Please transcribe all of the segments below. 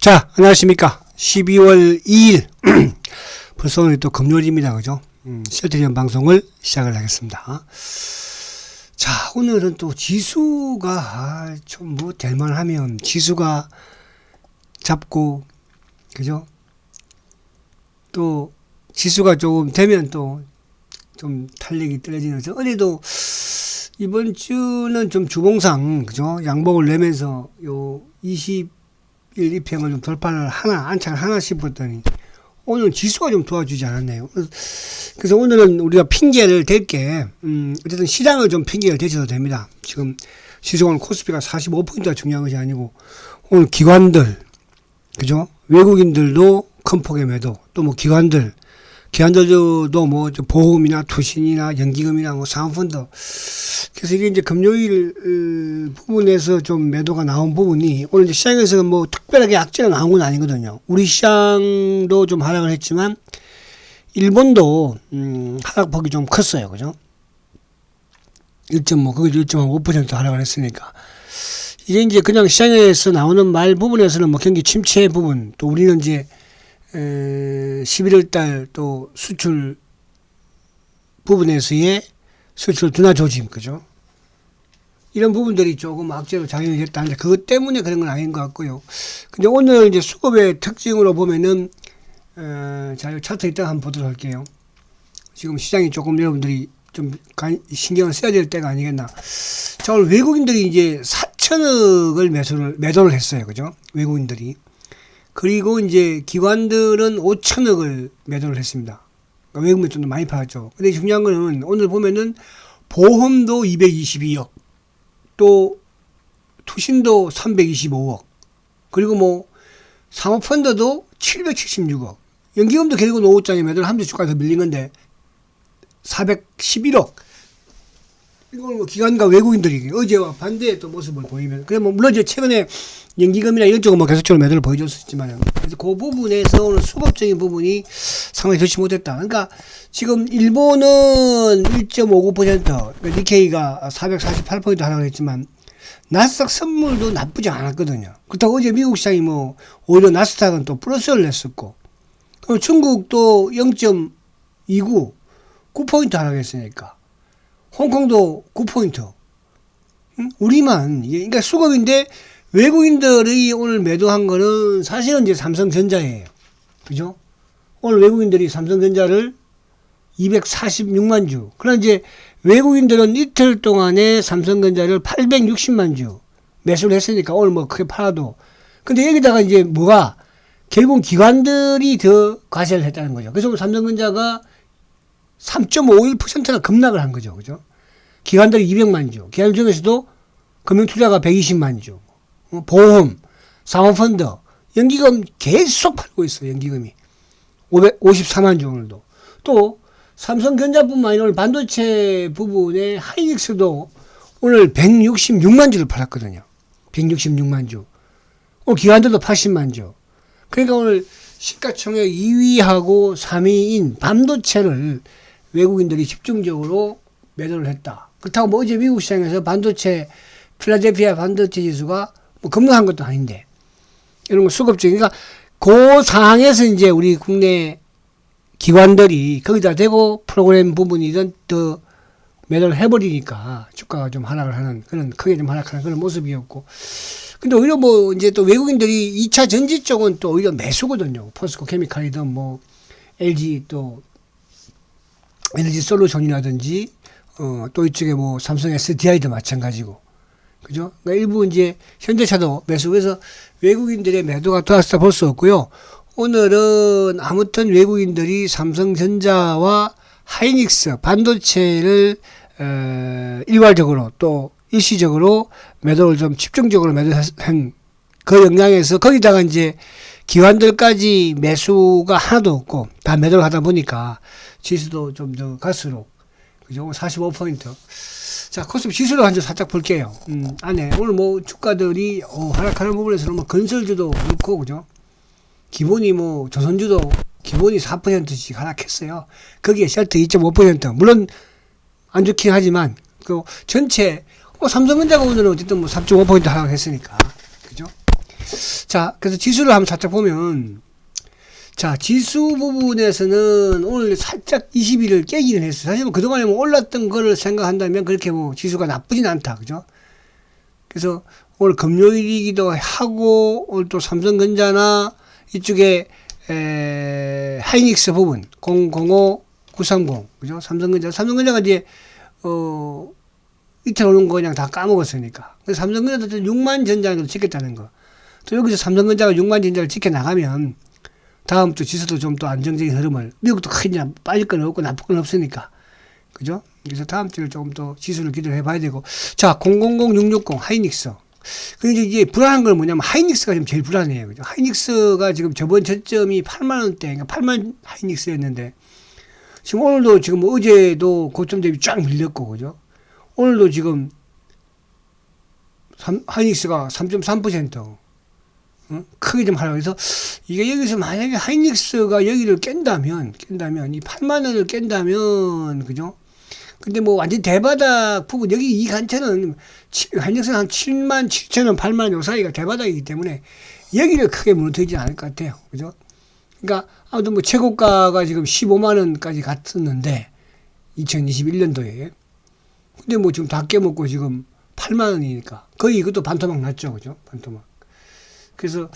자, 안녕하십니까. 12월 2일. 벌써 오늘 또 금요일입니다. 그죠? 셀트리온 방송을 시작을 하겠습니다. 자, 오늘은 또 지수가, 좀 뭐, 될만하면 지수가 잡고, 그죠? 또, 지수가 조금 되면 또, 좀 탄력이 떨어지는, 어제도 이번 주는 좀 주봉상, 그죠? 양봉을 내면서 요 20일 입행을 좀 돌파를 안착을 하나 싶었더니, 오늘 지수가 좀 도와주지 않았네요. 그래서 오늘은 우리가 핑계를 댈게, 어쨌든 시장을 좀 핑계를 대셔도 됩니다. 지금 시중은 코스피가 45%가 중요한 것이 아니고, 오늘 기관들, 그죠? 외국인들도 큰 폭의 매도, 또 뭐 기관들도 뭐 보험이나 투신이나 연기금이나 뭐 사모펀드. 그래서 이게 이제 금요일 부분에서 좀 매도가 나온 부분이 오늘 이제 시장에서는 뭐 특별하게 악재가 나온 건 아니거든요. 우리 시장도 좀 하락을 했지만 일본도 하락폭이 좀 컸어요. 그죠? 1.5% 하락을 했으니까. 이게 이제 그냥 시장에서 나오는 말 부분에서는 뭐 경기 침체 부분, 또 우리는 이제 11월 달 또 수출 부분에서의 수출 둔화 조짐, 그죠? 이런 부분들이 조금 악재로 작용이 됐다는데 그것 때문에 그런 건 아닌 것 같고요. 근데 오늘 이제 수급의 특징으로 보면은, 자, 차트 일단 한번 보도록 할게요. 지금 시장이 조금 여러분들이 좀 신경을 써야 될 때가 아니겠나. 자, 오늘 외국인들이 이제 4천억을 매도를 했어요. 그죠? 외국인들이. 그리고 이제 기관들은 5천억을 매도를 했습니다. 그러니까 외국인들 좀 더 많이 팔았죠. 근데 중요한 거는 오늘 보면은 보험도 222억, 또 투신도 325억, 그리고 뭐 사모펀드도 776억, 연기금도 결국은 5장에 매도를 하면서 주가가 더 밀린 건데 411억. 이걸 뭐 기관과 외국인들이 어제와 반대의 또 모습을 보이면, 그래 뭐 물론 이제 최근에 연기금이나 이런 쪽은 뭐 계속적으로 매도를 보여줬었지만, 그래서 그 부분에서 오늘 수급적인 부분이 상당히 좋지 못했다. 그러니까 지금 일본은 1.59%, 니케이가 448% 하락을 했지만 나스닥 선물도 나쁘지 않았거든요. 그렇다고 어제 미국 시장이 뭐 오히려 나스닥은 또 플러스를 냈었고, 그리고 중국도 0.29, 9% 하락했으니까. 홍콩도 9%. 우리만, 그러니까 수급인데 외국인들이 오늘 매도한 거는 사실은 이제 삼성전자예요. 그죠? 오늘 외국인들이 삼성전자를 246만 주. 그러나 이제 외국인들은 이틀 동안에 삼성전자를 860만 주 매수를 했으니까 오늘 뭐 크게 팔아도. 근데 여기다가 이제 뭐가 결국 기관들이 더 과세를 했다는 거죠. 그래서 삼성전자가 3.51%나 급락을 한 거죠. 그죠? 기관들이 200만 주. 기관 중에서도 금융투자가 120만 주. 보험, 사모펀드, 연기금 계속 팔고 있어요. 연기금이 554만 주. 오늘도 또 삼성전자뿐만 아니라 오늘 반도체 부분에 하이닉스도 오늘 166만 주를 팔았거든요. 166만 주. 오늘 기관들도 80만 주. 그러니까 오늘 시가총액 2위하고 3위인 반도체를 외국인들이 집중적으로 매도를 했다. 그렇다고 뭐 어제 미국 시장에서 반도체, 필라델피아 반도체 지수가 뭐 급락한 것도 아닌데, 이런 거 수급적인, 그러니까 그 상황에서 이제 우리 국내 기관들이 거기다 대고 프로그램 부분이든 더 매도를 해버리니까 주가가 좀 하락을 하는, 그런, 크게 좀 하락하는 그런 모습이었고. 근데 오히려 뭐 이제 또 외국인들이 2차 전지 쪽은 또 오히려 매수거든요. 포스코 케미칼이든 뭐 LG 또 에너지 솔루션이라든지, 또 이쪽에 뭐 삼성 SDI도 마찬가지고. 그죠? 그러니까 일부 이제 현대차도 매수. 그래서 외국인들의 매도가 들어왔다 볼 수 없고요. 오늘은 아무튼 외국인들이 삼성전자와 하이닉스 반도체를 일괄적으로 또 일시적으로 매도를 좀 집중적으로 매도한 그 영향에서 거기다가 이제 기관들까지 매수가 하나도 없고 다 매도를 하다 보니까 지수도 좀 더 갈수록, 그죠? 45%. 자, 코스피 지수를 한번 살짝 볼게요. 안에 오늘 뭐 주가들이 하락하는 부분에서는 뭐 건설주도 그렇고, 그죠? 기본이 뭐 조선주도 기본이 4%씩 하락했어요. 거기에 셀트 2.5%. 물론 안 좋긴 하지만 그 전체 삼성전자가 오늘은 어쨌든 뭐 3.5% 하락했으니까, 그죠? 자, 그래서 지수를 한번 살짝 보면, 자, 지수 부분에서는 오늘 살짝 20일을 깨기는 했어요. 사실 뭐 그동안에 뭐 올랐던 거를 생각한다면 그렇게 뭐 지수가 나쁘진 않다. 그죠? 그래서 오늘 금요일이기도 하고, 오늘 또 삼성전자나 이쪽에, 하이닉스 부분, 005930. 그죠? 삼성전자가 이제, 이틀 오는 거 그냥 다 까먹었으니까. 그래서 삼성전자도 6만 전자를 지켰다는 거. 또 여기서 삼성전자가 6만 전자를 지켜나가면, 다음 주 지수도 좀 또 안정적인 흐름을, 미국도 크게 빠질 건 없고 나쁠 건 없으니까. 그죠? 그래서 다음 주를 조금 더 지수를 기대를 해봐야 되고. 자, 000660 하이닉스. 근데 이제 불안한 건 뭐냐면 하이닉스가 지금 제일 불안해요. 그죠? 하이닉스가 지금 저번 저점이 8만원대, 그러니까 8만 하이닉스였는데, 지금 오늘도 지금 어제도 고점 대비 쫙 밀렸고, 그죠? 오늘도 지금 하이닉스가 3.3%. 크게 좀 하라고 해서 이게 여기서 만약에 하이닉스가 여기를 깬다면 이 8만 원을 깬다면 그죠? 근데 뭐 완전 대바닥 부분 여기 이 간체는 하이닉스는 한 7만 7천 원, 8만 원 요 사이가 대바닥이기 때문에 여기를 크게 무너뜨리지 않을 것 같아요. 그죠? 그러니까 아무튼 뭐 최고가가 지금 15만 원까지 갔었는데 2021년도에 근데 뭐 지금 다 깨먹고 지금 8만 원이니까 거의 이것도 반토막 났죠. 그죠? 반토막. 그래서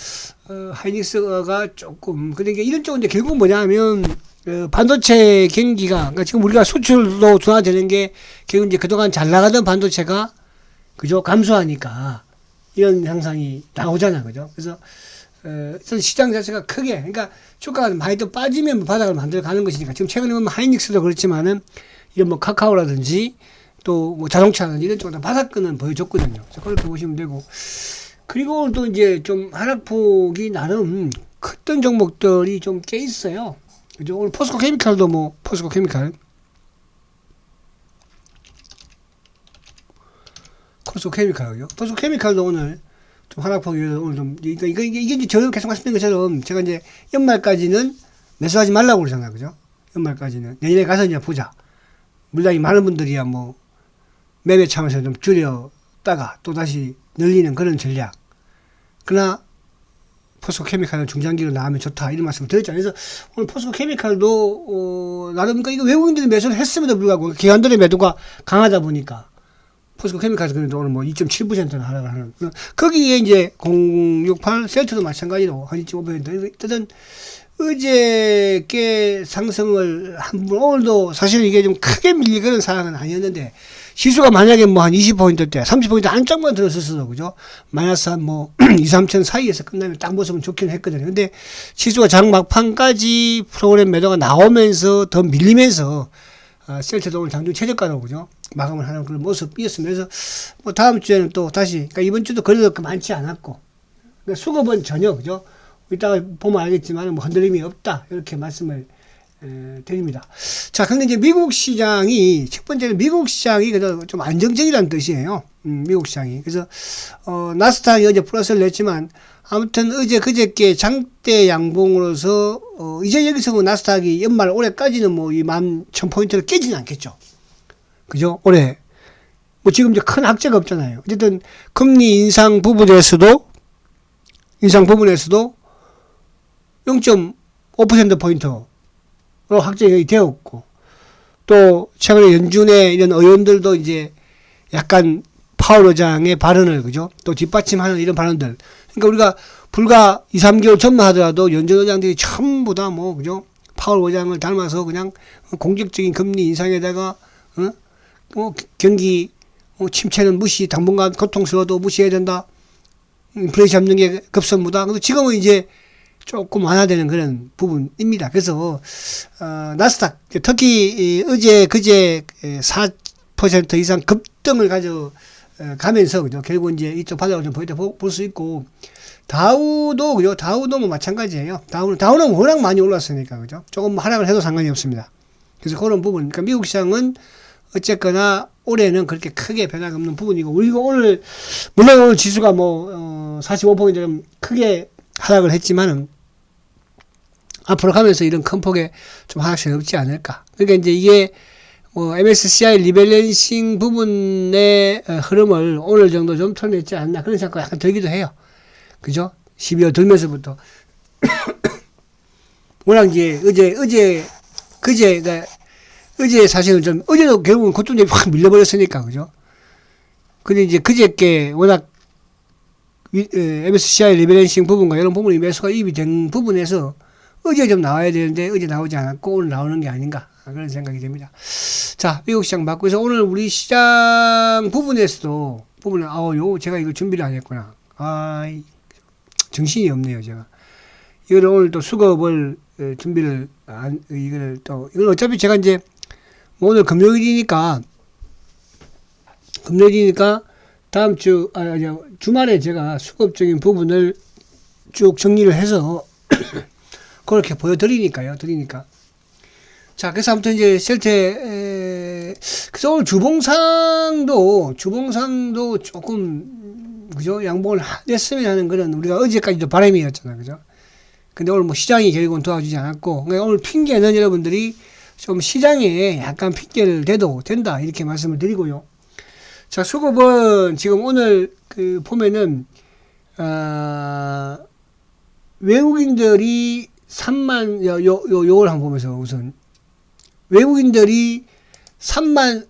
하이닉스가 조금 근데 이런 쪽은 이제 결국 뭐냐면 반도체 경기가 그러니까 지금 우리가 수출도 둔화되는 게 결국 이제 그동안 잘 나가던 반도체가 그죠 감소하니까 이런 현상이 나오잖아 그죠 그래서 시장 자체가 크게 그러니까 주가가 많이 더 빠지면 바닥을 만들어 가는 것이니까 지금 최근에 보면 하이닉스도 그렇지만은 이런 뭐 카카오라든지 또 뭐 자동차라든지 이런 쪽은 다 바닥권은 보여줬거든요. 그렇게 보시면 되고. 그리고 또 이제 좀 하락폭이 나름 컸던 종목들이 좀 꽤 있어요. 그죠? 오늘 포스코 케미칼도 뭐, 포스코 케미칼이요. 포스코 케미칼도 오늘 좀 하락폭이 오늘 좀, 이게 이제 저는 계속 말씀드린 것처럼 제가 이제 연말까지는 매수하지 말라고 그러잖아요. 그죠? 연말까지는. 내년에 가서 이제 보자. 물량이 많은 분들이야 뭐, 매매 차원에서 좀 줄였다가 또 다시 늘리는 그런 전략. 그러나 포스코 케미칼은 중장기로 나가면 좋다 이런 말씀을 드렸잖아요. 그래서 오늘 포스코 케미칼도 나름 그러니까 이거 외국인들이 매수를 했음에도 불구하고 기관들의 매도가 강하다 보니까 포스코 케미칼도 그래도 오늘 뭐 2.7%는 하락을 하는 거기에 이제 068 셀트도 마찬가지로 한 2.5% 어쨌든 어제께 상승을 한 번 오늘도 사실 이게 좀 크게 밀리는 상황은 아니었는데 지수가 만약에 뭐 한 20포인트대, 30포인트 안짝만 들었었어도, 그죠? 마이너스 한 뭐, 2, 3천 사이에서 끝나면 딱 모습은 좋긴 했거든요. 근데 지수가 장 막판까지 프로그램 매도가 나오면서 더 밀리면서, 셀트도 오늘 장중 최저가로, 그죠? 마감을 하는 그런 모습이었으면서, 뭐 다음 주에는 또 다시, 그러니까 이번 주도 그래도 많지 않았고, 그러니까 수급은 전혀, 그죠? 이따가 보면 알겠지만 뭐 흔들림이 없다. 이렇게 말씀을 드립니다. 자, 근데 이제 미국 시장이, 첫 번째는 미국 시장이 그래도 좀 안정적이라는 뜻이에요. 미국 시장이. 그래서, 나스닥이 어제 플러스를 냈지만, 아무튼 어제 그저께 장대 양봉으로서, 이제 여기서 뭐 나스닥이 연말 올해까지는 뭐 이 11,000포인트를 깨지는 않겠죠. 그죠? 올해. 뭐 지금 이제 큰 악재가 없잖아요. 어쨌든 금리 인상 부분에서도 0.5%포인트 확정이 되었고, 또, 최근에 연준의 이런 의원들도 이제 약간 파월 의장의 발언을, 그죠? 또 뒷받침하는 이런 발언들. 그러니까 우리가 불과 2, 3개월 전만 하더라도 연준 의장들이 전부 다 뭐, 그죠? 파월 의장을 닮아서 그냥 공격적인 금리 인상에다가, 뭐, 경기 침체는 무시, 당분간 고통스러워도 무시해야 된다. 인플레이션 잡는 게 급선무다. 근데 지금은 이제 조금 완화되는 그런 부분입니다. 그래서 나스닥 특히 어제 그제 4% 이상 급등을 가져가면서 그죠? 결국 이제 이쪽 바닥을 좀 보일 때 볼 수 있고 다우도 그죠? 다우도 뭐 마찬가지예요. 다우는 워낙 많이 올랐으니까 그죠? 조금 하락을 해도 상관이 없습니다. 그래서 그런 부분. 그러니까 미국 시장은 어쨌거나 올해는 그렇게 크게 변화가 없는 부분이고 우리가 오늘 물론 오늘 지수가 뭐 45포인트 좀 크게 하락을 했지만은 앞으로 가면서 이런 큰 폭의 좀 하락세는 없지 않을까. 그러니까 이제 이게 뭐 MSCI 리밸런싱 부분의 흐름을 오늘 정도 좀 털어냈지 않나 그런 생각이 약간 들기도 해요. 그죠? 12월 들면서부터 워낙 이제 어제 사실은 좀 어제도 결국은 고점이 확 밀려버렸으니까 그죠? 근데 이제 그저께 워낙 MSCI 리밸런싱 부분과 이런 부분이 매수가 입이 된 부분에서 어제 좀 나와야 되는데 어제 나오지 않았고 오늘 나오는 게 아닌가 그런 생각이 듭니다. 자, 미국 시장 맞고 해서 오늘 우리 시장 부분에서도 제가 이거 준비를 안 했구나. 정신이 없네요, 제가. 이걸 오늘 또 수급을 준비를 이건 어차피 제가 이제 오늘 금요일이니까 다음 주말에 제가 수급적인 부분을 쭉 정리를 해서 그렇게 보여드리니까요. 자, 그래서 아무튼 이제 그래서 오늘 주봉상도 조금 그죠? 양봉을 냈으면 하는 그런 우리가 어제까지도 바람이었잖아요. 그죠? 근데 오늘 뭐 시장이 결국은 도와주지 않았고 그러니까 오늘 핑계는 여러분들이 좀 시장에 약간 핑계를 대도 된다 이렇게 말씀을 드리고요. 자, 수급은 지금 오늘 보면은 외국인들이 3만 요걸 한번 보면서 우선 외국인들이 3만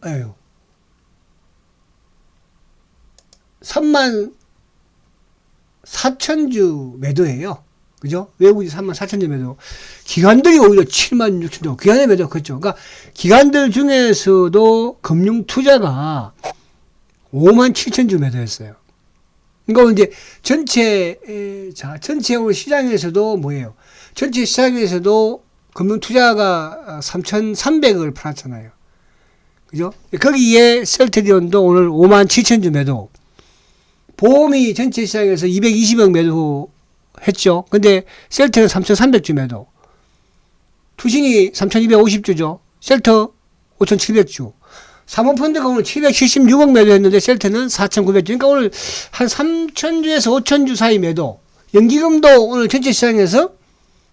4천주 매도예요. 그죠? 외국인이 3만 4천주 매도. 기관들이 오히려 7만 6천주. 기관의 매도 그렇죠. 그러니까 기관들 중에서도 금융 투자가 5만 7천주 매도했어요. 그러니까 이제 전체 오늘 시장에서도 뭐예요? 전체 시장에서도 금융 투자가 3,300을 팔았잖아요. 그죠? 거기에 셀트리온도 오늘 5만 7천주 매도. 보험이 전체 시장에서 220억 매도 했죠. 근데 셀트는 3,300주 매도. 투신이 3,250주죠. 셀트 5,700주. 사모펀드가 오늘 776억 매도했는데 셀트는 4,900주. 그러니까 오늘 한 3,000주에서 5,000주 사이 매도. 연기금도 오늘 전체 시장에서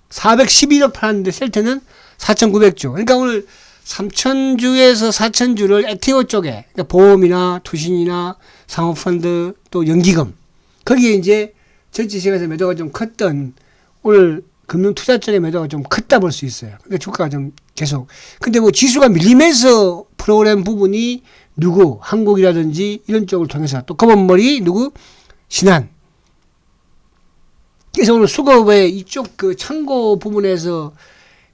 411억 팔았는데 셀트는 4,900주. 그러니까 오늘 3,000주에서 4,000주를 액티브 쪽에 그러니까 보험이나 투신이나 사모펀드 또 연기금 거기에 이제 전체 시장에서 매도가 좀 컸던 오늘 금융 투자 쪽의 매도가 좀 컸다 볼 수 있어요. 그러니까 주가가 좀 계속. 근데 뭐 지수가 밀리면서 프로그램 부분이 한국이라든지 이런 쪽을 통해서 또 검은머리 신한. 그래서 오늘 수급의 이쪽 창고 부분에서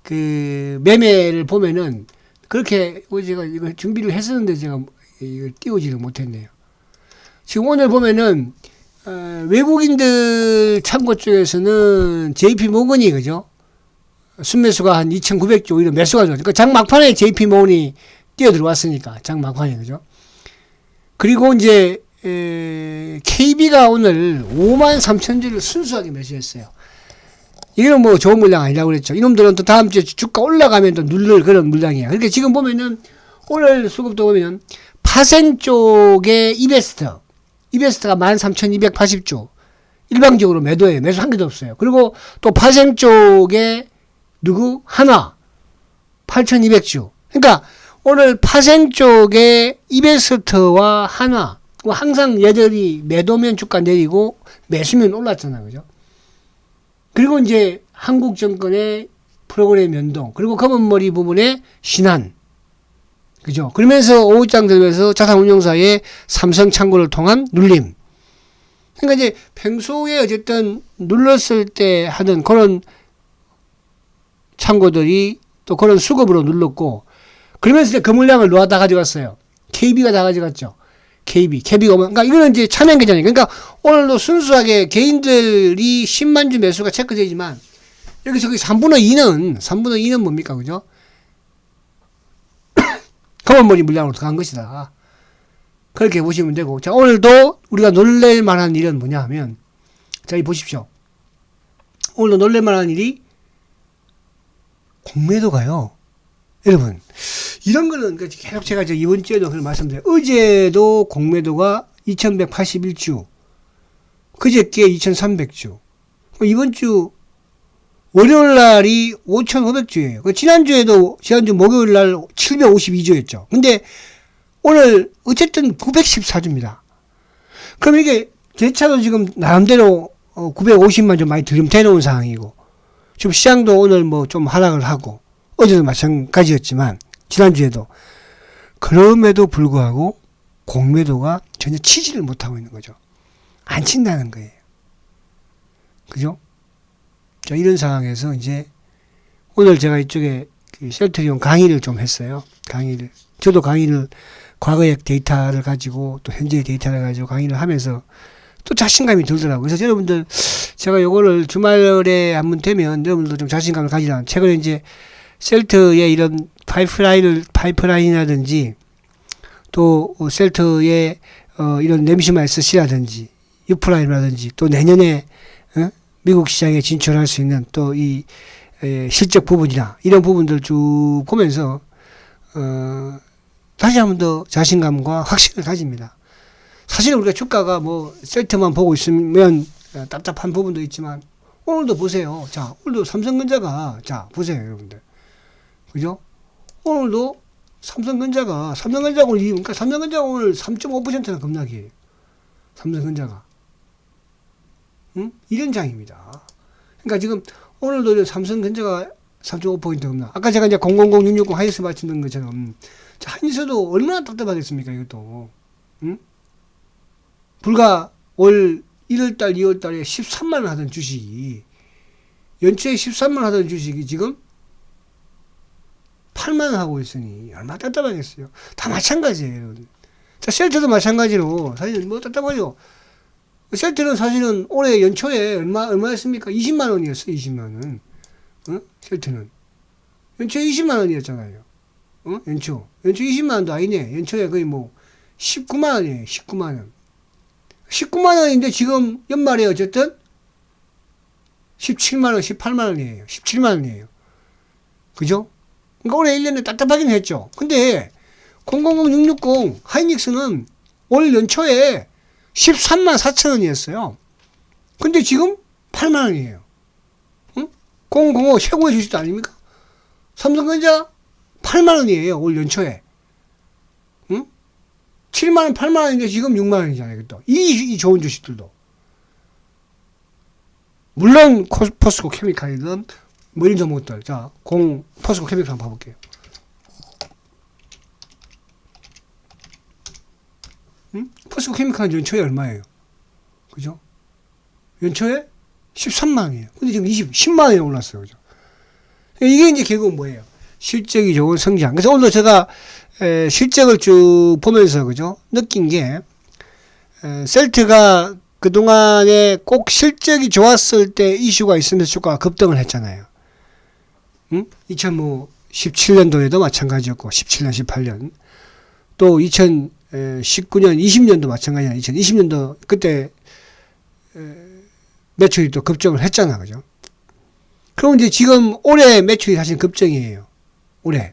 매매를 보면은 그렇게 제가 이거 준비를 했었는데 제가 이걸 띄우지를 못했네요. 지금 오늘 보면은 외국인들 창고 쪽에서는 JP 모건이 그죠? 순매수가 한 2,900조 오히려 매수가 좋아요. 그러니까 장 막판에 JP 모건이 뛰어 들어왔으니까 장 막판에 그죠? 그리고 이제 KB가 오늘 5만 3천주를 순수하게 매수했어요. 이건 뭐 좋은 물량 아니라고 그랬죠. 이놈들은 또 다음 주에 주가 올라가면 또 누를 그런 물량이에요. 그러니까 지금 보면은 오늘 수급도 보면 파생 쪽에 이베스트가 13,280주 일방적으로 매도해요. 매수 한 개도 없어요. 그리고 또 파생 쪽에 하나 8,200주. 그러니까 오늘 파생 쪽에 이베스트와 하나 항상 얘들이 매도면 주가 내리고 매수면 올랐잖아요. 그죠? 그리고 이제 한국증권의 프로그램 연동, 그리고 검은머리 부분에 신한. 그죠? 그러면서 오후장 들면서 자산운용사의 삼성 창고를 통한 눌림. 그러니까 이제 평소에 어쨌든 눌렀을 때 하는 그런 창고들이 또 그런 수급으로 눌렀고, 그러면서 이제 그 물량을 놓아다 가져갔어요. KB가 다 가져갔죠. KB가 오면, 그러니까 이거는 이제 차명 계좌니까. 그러니까 오늘도 순수하게 개인들이 10만 주 매수가 체크되지만, 여기서 3분의 2는 뭡니까? 그죠? 검은머리 물량으로 들어간 것이다. 그렇게 보시면 되고. 자, 오늘도 우리가 놀랄 만한 일은 뭐냐 하면, 자, 이 보십시오. 오늘도 놀랄 만한 일이 공매도가요. 여러분, 이런 거는 계속 제가 이번 주에도 그런 말씀드려요. 어제도 공매도가 2,181주, 그저께 2,300주, 이번 주 월요일 날이 5,500주예요. 지난주 목요일 날 752주였죠. 근데 오늘 어쨌든 914주입니다. 그럼 이게 제 차도 지금 나름대로 950만 좀 많이 들이대놓은 상황이고, 지금 시장도 오늘 뭐 좀 하락을 하고, 어제도 마찬가지였지만, 지난주에도. 그럼에도 불구하고, 공매도가 전혀 치지를 못하고 있는 거죠. 안 친다는 거예요. 그죠? 자, 이런 상황에서 이제, 오늘 제가 이쪽에 셀트리온 강의를 좀 했어요. 강의를. 저도 강의를, 과거의 데이터를 가지고, 또 현재의 데이터를 가지고 강의를 하면서, 또 자신감이 들더라고요. 그래서 여러분들, 제가 요거를 주말에 한번 되면 여러분들도 좀 자신감을 가지라. 최근에 이제 셀트의 이런 파이프라인이라든지 또 셀트의 이런 램시마SC라든지 유프라임이라든지 또 내년에 미국 시장에 진출할 수 있는 또 이 실적 부분이나 이런 부분들 쭉 보면서 다시 한번 더 자신감과 확신을 가집니다. 사실은 우리가 주가가 뭐 셀트만 보고 있으면 답답한 부분도 있지만 오늘도 보세요. 자, 오늘도 삼성전자가 자 보세요, 여러분들. 그죠? 오늘도 삼성전자가 오늘 그러니까 삼성전자가 오늘 3.5%나 급락이에요. 삼성전자가. 응? 이런 장입니다. 그러니까 지금 오늘도 삼성전자가 3.5% 급락. 아까 제가 이제 000660 하이닉스 맞추는 것처럼 자, 하이닉스도 얼마나 답답하겠습니까, 이것도. 응? 불과 올 1월달, 2월달에 13만원 하던 주식이, 연초에 13만원 하던 주식이 지금 8만원 하고 있으니, 얼마나 답답하겠어요. 다 마찬가지예요, 여러분. 자, 셀트도 마찬가지로, 사실 뭐 답답하죠. 셀트는 사실은 올해 연초에 얼마였습니까? 20만원이었어요, 20만원. 셀트는. 연초에 20만원이었잖아요. 연초 20만원도 아니네. 연초에 거의 뭐, 19만원이에요, 19만원. 19만원인데 지금 연말에 어쨌든 17만원, 18만원이에요. 17만원이에요. 그죠? 그러니까 올해 1년에 답답하긴 했죠. 근데 000660 하이닉스는 올 연초에 13만 4천원이었어요. 근데 지금 8만원이에요. 응? 005 최고의 주식도 아닙니까? 삼성전자 8만원이에요. 올 연초에. 7만원, 8만원인데 지금 6만원이잖아요. 또. 이 좋은 주식들도. 물론, 포스코 케미칼이든, 뭐 이런 종목들. 자, 포스코 케미칼 한번 봐볼게요. 포스코 케미칼은 연초에 얼마예요? 그죠? 연초에 13만원이에요. 근데 지금 10만원이 올랐어요. 그죠? 이게 이제 결국은 뭐예요? 실적이 좋은 성장. 그래서 오늘 제가 실적을 쭉 보면서 그죠? 느낀 게 셀트가 그동안에 꼭 실적이 좋았을 때 이슈가 있으면서 주가가 급등을 했잖아요. 2017년도에도 마찬가지였고 17년, 18년 또 2019년, 20년도 마찬가지야. 2020년도 그때 매출이 또 급증을 했잖아. 그죠? 그럼 이제 지금 올해 매출이 사실 급증이에요.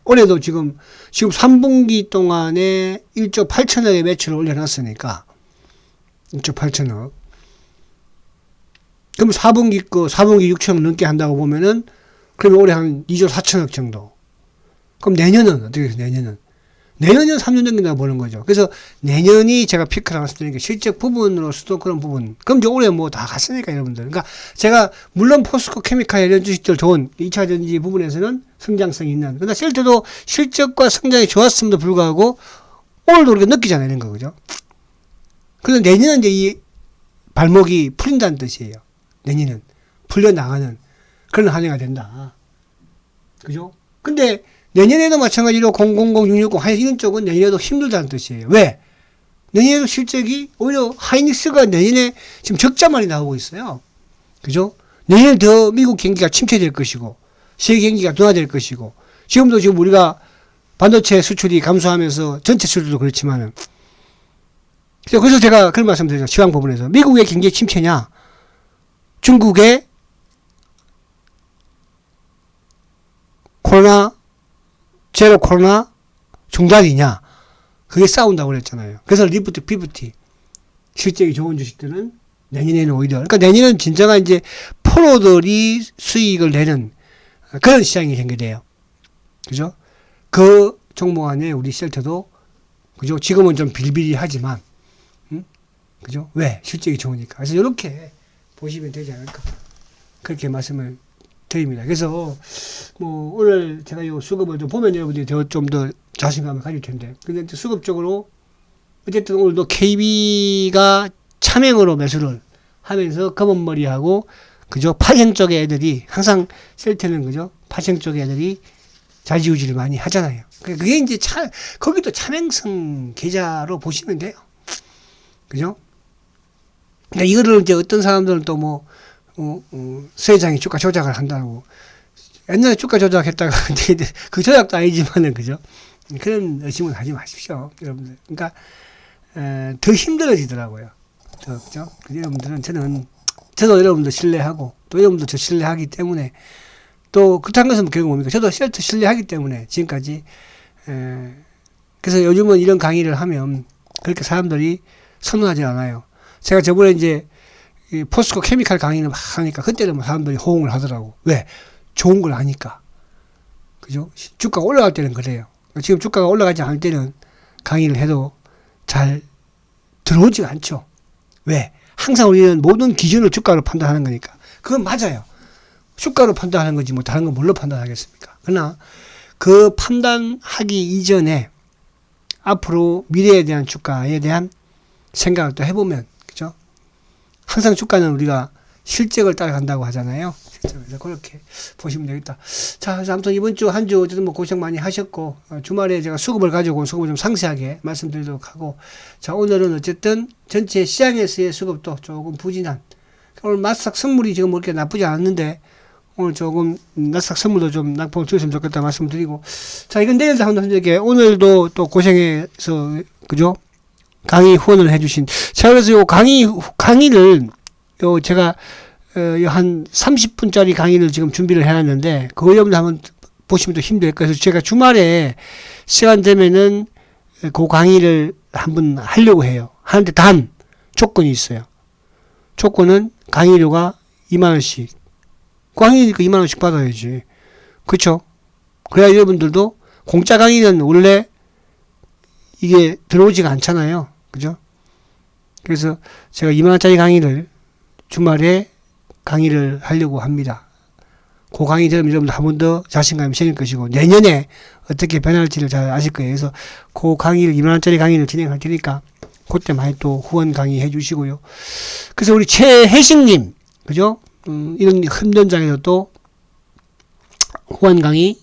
올해도 지금 3분기 동안에 1조 8천억의 매출을 올려놨으니까 1조 8천억. 그럼 4분기 6천억 넘게 한다고 보면은 그러면 올해 한 2조 4천억 정도. 그럼 내년은 어떻게 해서 내년은 3년 정도 보는 거죠. 그래서 내년이 제가 피크를 말씀드리는 게 실적 부분으로서도 그런 부분. 그럼 이제 올해 뭐 다 갔으니까 여러분들. 그러니까 제가 물론 포스코 케미칼 이런 주식들 좋은 2차 전지 부분에서는 성장성이 있는. 그러나 셀트도 실적과 성장이 좋았음에도 불구하고 오늘도 우리가 느끼잖아요. 이런 거. 그죠? 그래서 내년은 이제 이 발목이 풀린다는 뜻이에요. 내년은. 풀려나가는 그런 한 해가 된다. 그죠? 근데 내년에도 마찬가지로 000660 이런 쪽은 내년에도 힘들다는 뜻이에요. 왜? 내년에도 실적이 오히려 하이닉스가 내년에 지금 적자만이 나오고 있어요. 그죠? 내년에 더 미국 경기가 침체될 것이고 세계 경기가 둔화될 것이고 지금 우리가 반도체 수출이 감소하면서 전체 수출도 그렇지만은 그래서 제가 그런 말씀 드리죠. 시황 부분에서 미국의 경기 침체냐 중국의 제로 코로나 중단이냐 그게 싸운다고 그랬잖아요. 그래서 리프트 피프티 실적이 좋은 주식들은 내년에는 오히려 그러니까 내년은 진정한 이제 프로들이 수익을 내는 그런 시장이 생겨돼요. 그죠? 그 종목 안에 우리 셀트도 그죠? 지금은 좀 빌빌하지만 그죠? 왜? 실적이 좋으니까. 그래서 이렇게 보시면 되지 않을까. 그렇게 말씀을 드립니다. 그래서 뭐 오늘 제가 이 수급을 좀 보면 여러분들이 좀 더 자신감을 가질 텐데, 근데 수급적으로 어쨌든 오늘도 KB가 차명으로 매수를 하면서 검은머리하고 그죠? 파생 쪽의 애들이 항상 셀 때는 그죠? 파생 쪽의 애들이 자지우지를 많이 하잖아요. 그게 이제 거기도 차명성 계좌로 보시면 돼요. 그죠? 그러니까 이거를 이제 어떤 사람들은 또 뭐, 수혜장이 주가 조작을 한다고. 옛날에 주가 조작했다가, 그 조작도 아니지만은, 그죠? 그런 의심은 하지 마십시오. 여러분들. 그러니까, 더 힘들어지더라고요. 그죠? 여러분들은 저도 여러분들 신뢰하고, 또 여러분들 저 신뢰하기 때문에, 또 그렇다는 것은 결국 뭡니까? 저도 셀터 신뢰하기 때문에 지금까지, 그래서 요즘은 이런 강의를 하면 그렇게 사람들이 선호하지 않아요. 제가 저번에 이제 이 포스코 케미칼 강의를 막 하니까 그때는 사람들이 호응을 하더라고. 왜? 좋은 걸 아니까. 그죠? 주가가 올라갈 때는 그래요. 지금 주가가 올라가지 않을 때는 강의를 해도 잘 들어오지가 않죠. 왜? 항상 우리는 모든 기준을 주가로 판단하는 거니까. 그건 맞아요. 주가로 판단하는 거지 뭐 다른 건 뭘로 판단하겠습니까? 그러나 그 판단하기 이전에 앞으로 미래에 대한 주가에 대한 생각을 또 해보면, 그죠? 항상 주가는 우리가 실적을 따라간다고 하잖아요. 그래서 그렇게 보시면 되겠다. 자, 그래서 아무튼 이번 주 한 주 어쨌든 뭐 고생 많이 하셨고, 주말에 제가 수급을 가지고 수급을 좀 상세하게 말씀드리도록 하고, 자, 오늘은 어쨌든 전체 시장에서의 수급도 조금 부진한, 오늘 나스닥 선물이 지금 그렇게 나쁘지 않았는데, 오늘 조금 나스닥 선물도 좀 낙폭을 줄였으면 좋겠다 말씀드리고, 자, 이건 내일도 한번 드릴게요. 오늘도 또 고생해서, 그죠? 강의 후원을 해주신. 제가 그래서 요 강의를, 제가, 한 30분짜리 강의를 지금 준비를 해놨는데, 그거 여러분들 한번 보시면 더 힘들 거예요. 그래서 제가 주말에 시간 되면은 그 강의를 한번 하려고 해요. 하는데 단, 조건이 있어요. 조건은 강의료가 2만원씩. 강의니까 2만원씩 받아야지. 그쵸? 그래야 여러분들도 공짜 강의는 원래 이게 들어오지가 않잖아요. 그죠? 그래서 제가 2만원짜리 강의를 주말에 강의를 하려고 합니다. 그 강의 들으면 여러분들 한 번 더 자신감이 생길 것이고, 내년에 어떻게 변할지를 잘 아실 거예요. 그래서 그 강의를, 2만원짜리 강의를 진행할 테니까, 그때 많이 또 후원 강의 해 주시고요. 그래서 우리 최혜식님, 그죠? 이런 힘든 장에서 또 후원 강의,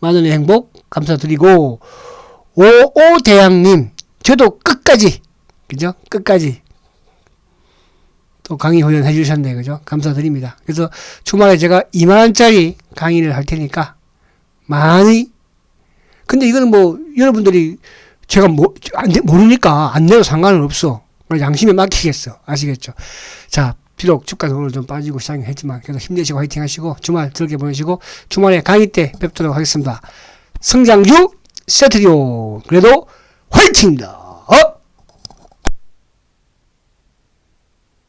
만원의 행복 감사드리고, 오대양님, 저도 끝까지, 그죠? 끝까지 또 강의 후원 해주셨네, 그죠? 감사드립니다. 그래서 주말에 제가 2만원짜리 강의를 할 테니까 많이, 근데 이거는 뭐 여러분들이 제가 모르니까 안 내도 상관은 없어. 양심에 맡기겠어. 아시겠죠? 자, 비록 주가는 오늘 좀 빠지고 시장이 했지만 그래도 힘내시고 화이팅 하시고 주말 즐겨 보내시고 주말에 강의 때 뵙도록 하겠습니다. 성장주 세트리오 그래도 화이팅입니다.